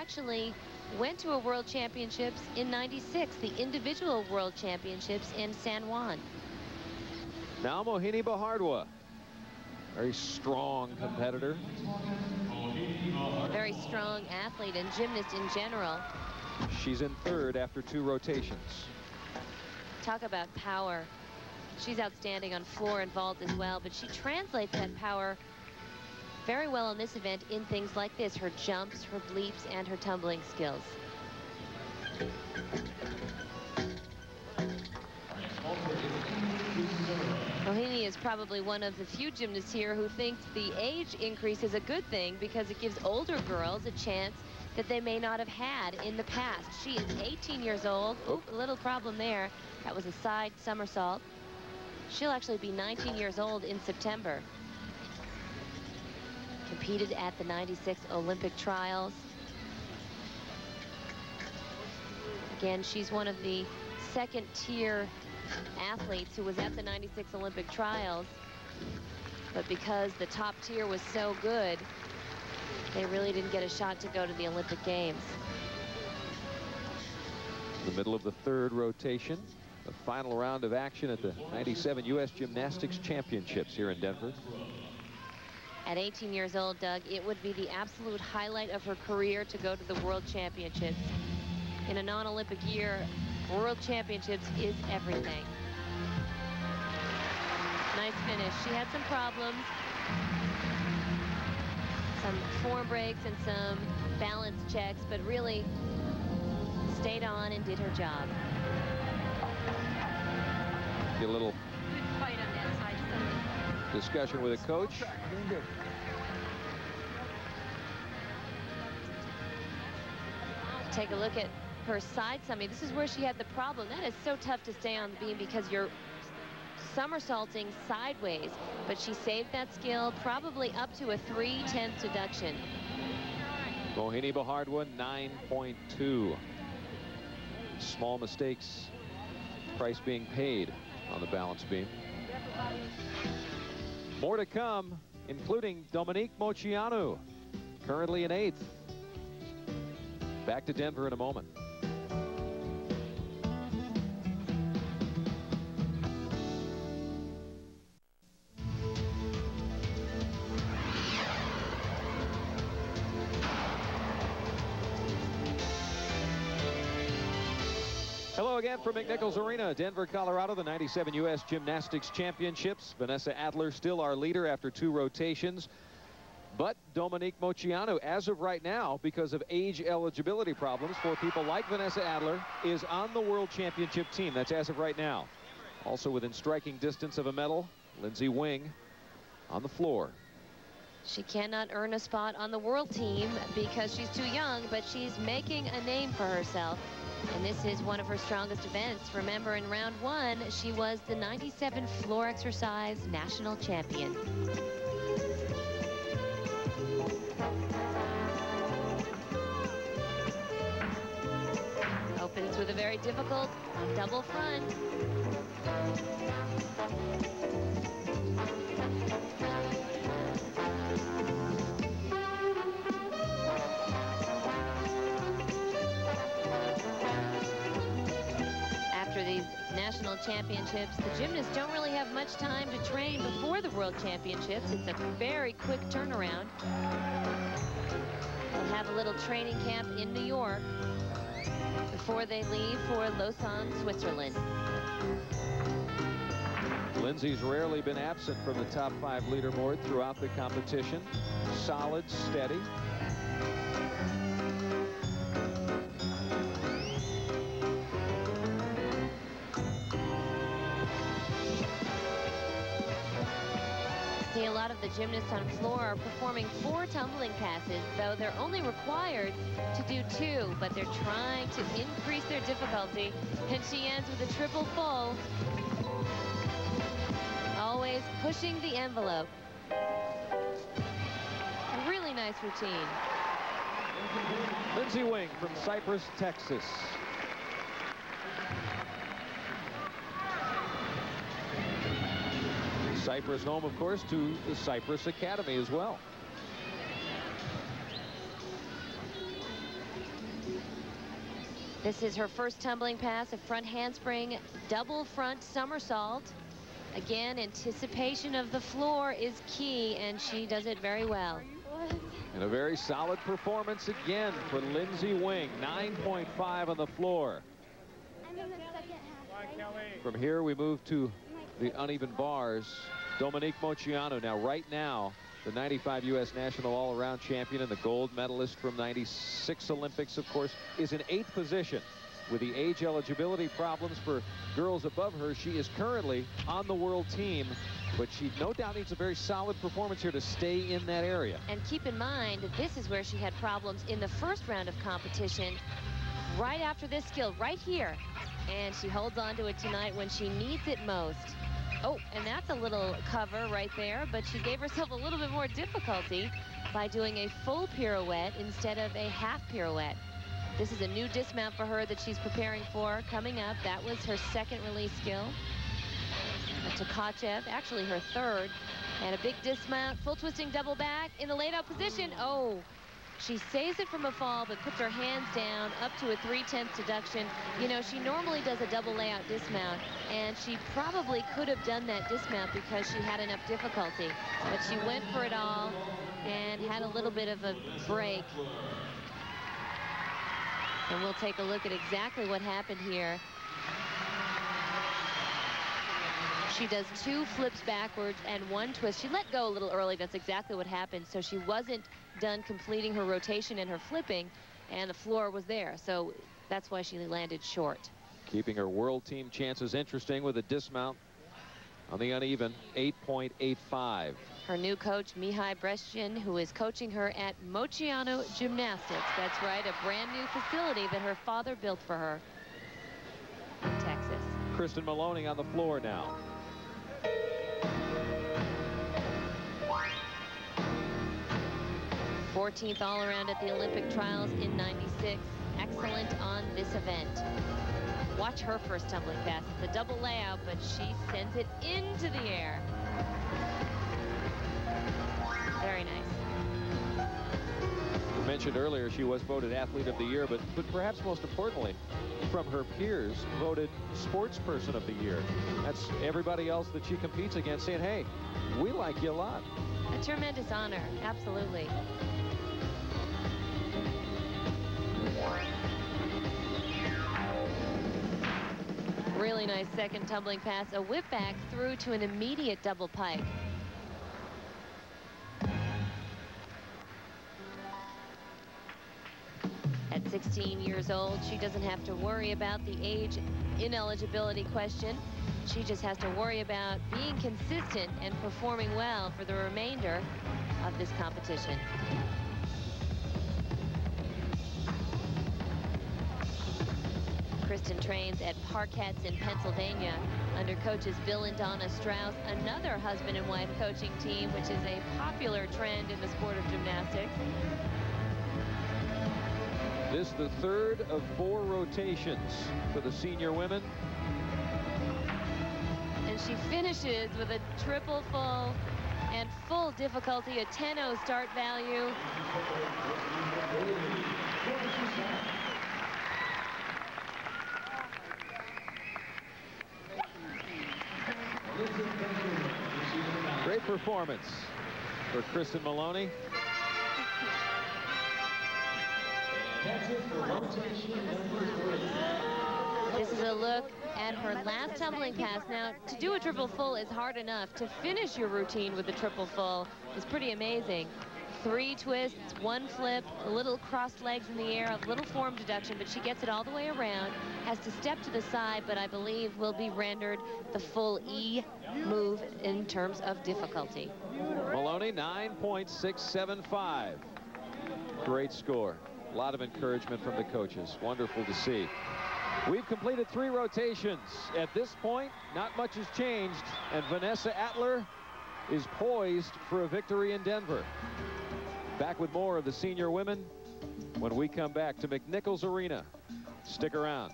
actually went to a World Championships in '96, the individual World Championships in San Juan. Now Mohini Bhardwaj, very strong competitor. A very strong athlete and gymnast in general. She's in third after 2 rotations. Talk about power. She's outstanding on floor and vault as well, but she translates that power very well in this event in things like this, her jumps, her bleeps, and her tumbling skills. Mohini is probably one of the few gymnasts here who thinks the age increase is a good thing because it gives older girls a chance that they may not have had in the past. She is 18 years old. Oop, a little problem there. That was a side somersault. She'll actually be 19 years old in September. Competed at the '96 Olympic trials. Again, she's one of the second-tier athletes who was at the '96 Olympic trials. But because the top tier was so good, they really didn't get a shot to go to the Olympic Games. The middle of the 3rd rotation. The final round of action at the '97 U.S. Gymnastics Championships here in Denver. At 18 years old, Doug, it would be the absolute highlight of her career to go to the World Championships. In a non-Olympic year, World Championships is everything. Nice finish. She had some problems. Some form breaks and some balance checks, but really stayed on and did her job. A little good fight on that side. Discussion with a coach. Take a look at her side somersault. This is where she had the problem. That is so tough to stay on the beam because you're somersaulting sideways. But she saved that skill, probably up to a 3/10 deduction. Mohini Bhardwaj 9.2. Small mistakes. Price being paid on the balance beam. More to come, including Dominique Moceanu, currently in 8th. Back to Denver in a moment. Hello again from McNichols Arena, Denver, Colorado, the '97 U.S. Gymnastics Championships. Vanessa Adler still our leader after 2 rotations. But Dominique Moceanu, as of right now, because of age eligibility problems for people like Vanessa Adler, is on the World Championship team. That's as of right now. Also within striking distance of a medal, Lindsay on the floor. She cannot earn a spot on the world team because she's too young, but she's making a name for herself. And this is one of her strongest events. Remember, in round 1, she was the '97 floor exercise national champion. Opens with a very difficult double front. After these national championships, the gymnasts don't really have much time to train before the World Championships. It's a very quick turnaround. They'll have a little training camp in New York before they leave for Lausanne, Switzerland. Lindsay's rarely been absent from the top 5 leaderboard throughout the competition. Solid, steady. See, a lot of the gymnasts on floor are performing 4 tumbling passes, though they're only required to do 2, but they're trying to increase their difficulty, and she ends with a triple full. Always pushing the envelope. A really nice routine. Lindsay from Cypress, Texas. Cypress home, of course, to the Cypress Academy as well. This is her first tumbling pass, a front handspring, double front somersault. Again, anticipation of the floor is key, and she does it very well. And a very solid performance again for Lindsay Wing, 9.5 on the floor. I'm in the second half, right? From here, we move to the uneven bars. Dominique Moceanu, now right now, the 95 U.S. national all-around champion and the gold medalist from 96 Olympics, of course, is in 8th position. With the age eligibility problems for girls above her, she is currently on the world team, but she no doubt needs a very solid performance here to stay in that area. And keep in mind, this is where she had problems in the first round of competition, right after this skill, right here. And she holds on to it tonight when she needs it most. Oh, and that's a little cover right there, but she gave herself a little bit more difficulty by doing a full pirouette instead of a half pirouette. This is a new dismount for her that she's preparing for coming up. That was her second release skill. A Tkachev, actually her third. And a big dismount, full twisting double back in the laid out position. Oh, she saves it from a fall, but puts her hands down up to a 3/10 deduction. You know, she normally does a double layout dismount, and she probably could have done that dismount because she had enough difficulty. But she went for it all and had a little bit of a break. And we'll take a look at exactly what happened here. She does 2 flips backwards and 1 twist. She let go a little early. That's exactly what happened. So she wasn't done completing her rotation and her flipping, and the floor was there. So that's why she landed short. Keeping her world team chances interesting with a dismount on the uneven, 8.85. Her new coach, Mihai Brestian, who is coaching her at Moceanu Gymnastics. That's right, a brand new facility that her father built for her in Texas. Kristen Maloney on the floor now. '14th all-around at the Olympic trials in '96. Excellent on this event. Watch her first tumbling pass. It's a double layout, but she sends it into the air. Very nice. You mentioned earlier she was voted Athlete of the Year, but perhaps most importantly, from her peers, voted Sports Person of the Year. That's everybody else that she competes against saying, hey, we like you a lot. A tremendous honor, absolutely. Really nice second tumbling pass, a whip back through to an immediate double pike. At 16 years old, she doesn't have to worry about the age ineligibility question. She just has to worry about being consistent and performing well for the remainder of this competition. Kristen trains at Parkettes in Pennsylvania under coaches Bill and Donna Strauss, another husband and wife coaching team, which is a popular trend in the sport of gymnastics. This is the third of 4 rotations for the senior women. And she finishes with a triple full and full difficulty, a 10-0 start value. Great performance for Kristen Maloney. This is a look at her last tumbling pass. Now, to do a triple full is hard enough. To finish your routine with a triple full is pretty amazing. 3 twists, 1 flip, a little crossed legs in the air, a little form deduction, but she gets it all the way around, has to step to the side, but I believe will be rendered the full E move in terms of difficulty. Maloney, 9.675. Great score. A lot of encouragement from the coaches. Wonderful to see. We've completed 3 rotations. At this point, not much has changed, and Vanessa Atler is poised for a victory in Denver. Back with more of the senior women when we come back to McNichols Arena. Stick around.